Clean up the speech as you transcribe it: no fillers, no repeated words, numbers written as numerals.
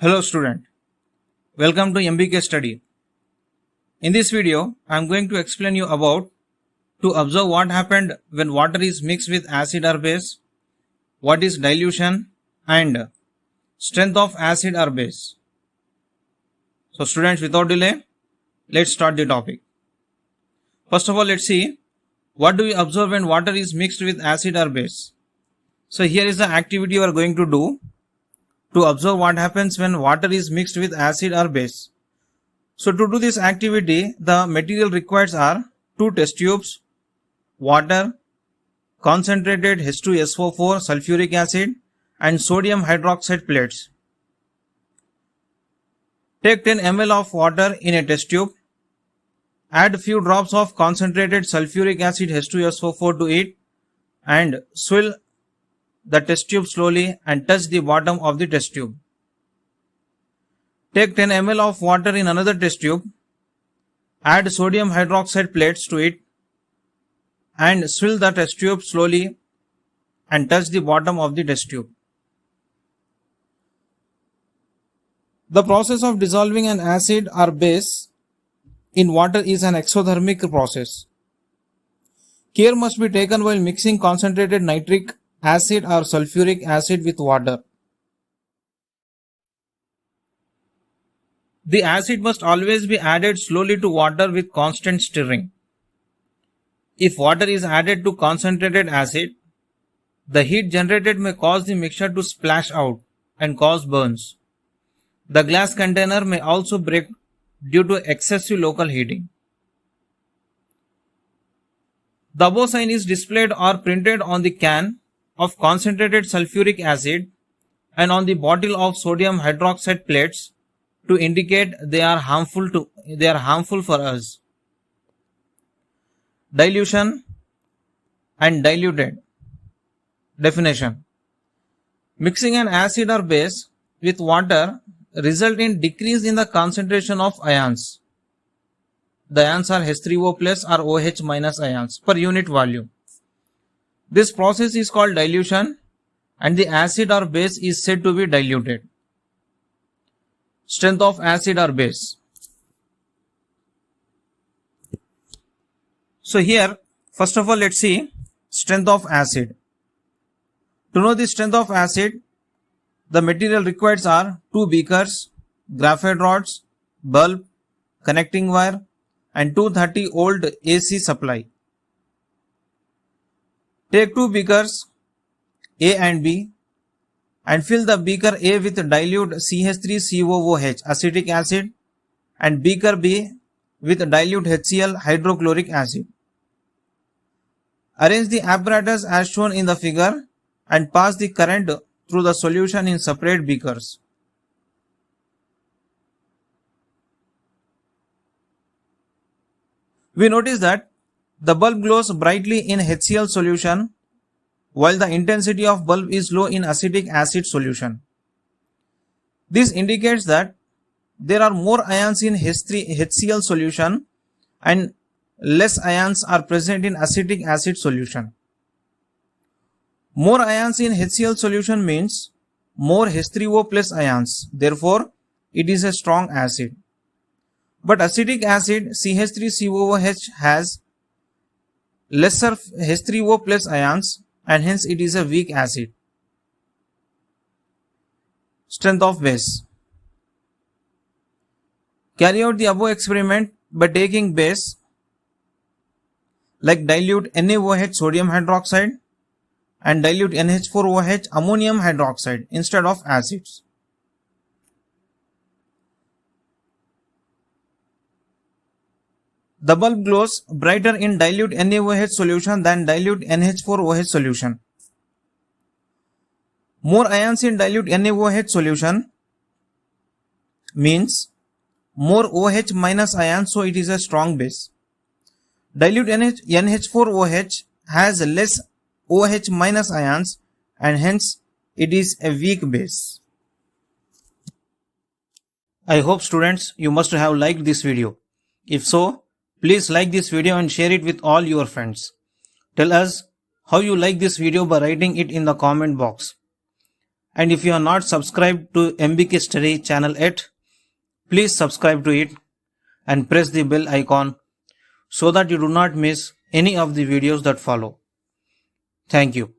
Hello student, welcome to MBK study. In this video, I am going to explain you about to observe what happened when water is mixed with acid or base, what is dilution and strength of acid or base. So students, without delay, let's start the topic. First of all, let's see what do we observe when water is mixed with acid or base. So here is the activity you are going to do to observe what happens when water is mixed with acid or base. So to do this activity, the material required are 2 test tubes, water, concentrated H2SO4 sulfuric acid and sodium hydroxide plates. Take 10 ml of water in a test tube, add few drops of concentrated sulfuric acid H2SO4 to it and swill the test tube slowly and touch the bottom of the test tube. Take 10 ml of water in another test tube, add sodium hydroxide plates to it and swill the test tube slowly and touch the bottom of the test tube. The process of dissolving an acid or base in water is an exothermic process. Care must be taken while mixing concentrated nitric acid or sulfuric acid with water. The acid must always be added slowly to water with constant stirring. If water is added to concentrated acid, the heat generated may cause the mixture to splash out and cause burns. The glass container may also break due to excessive local heating. The above sign is displayed or printed on the can of concentrated sulfuric acid and on the bottle of sodium hydroxide plates to indicate they are harmful for us. Dilution and diluted. Definition: mixing an acid or base with water result in decrease in the concentration of ions. The ions are H3O plus or OH minus ions per unit volume. This process is called dilution and the acid or base is said to be diluted. Strength of acid or base. So here, first of all, let's see strength of acid. To know the strength of acid, the material required are 2 beakers, graphite rods, bulb, connecting wire and 230 volt AC supply. Take 2 beakers A and B and fill the beaker A with dilute CH3COOH acetic acid and beaker B with dilute HCl hydrochloric acid. Arrange the apparatus as shown in the figure and pass the current through the solution in separate beakers. We notice that the bulb glows brightly in HCl solution while the intensity of bulb is low in acetic acid solution. This indicates that there are more ions in HCl solution and less ions are present in acetic acid solution. More ions in HCl solution means more H3O plus ions. Therefore, it is a strong acid. But acetic acid CH3COOH has lesser H3O plus ions and hence it is a weak acid. Strength of base. Carry out the above experiment by taking base like dilute NaOH sodium hydroxide and dilute NH4OH ammonium hydroxide instead of acids. The bulb glows brighter in dilute NaOH solution than dilute NH4OH solution. More ions in dilute NaOH solution means more OH minus ions, so it is a strong base. Dilute NH4OH has less OH minus ions and hence it is a weak base. I hope students you must have liked this video. If so, please like this video and share it with all your friends. Tell us how you like this video by writing it in the comment box. And if you are not subscribed to MBK Study channel yet, please subscribe to it and press the bell icon so that you do not miss any of the videos that follow. Thank you.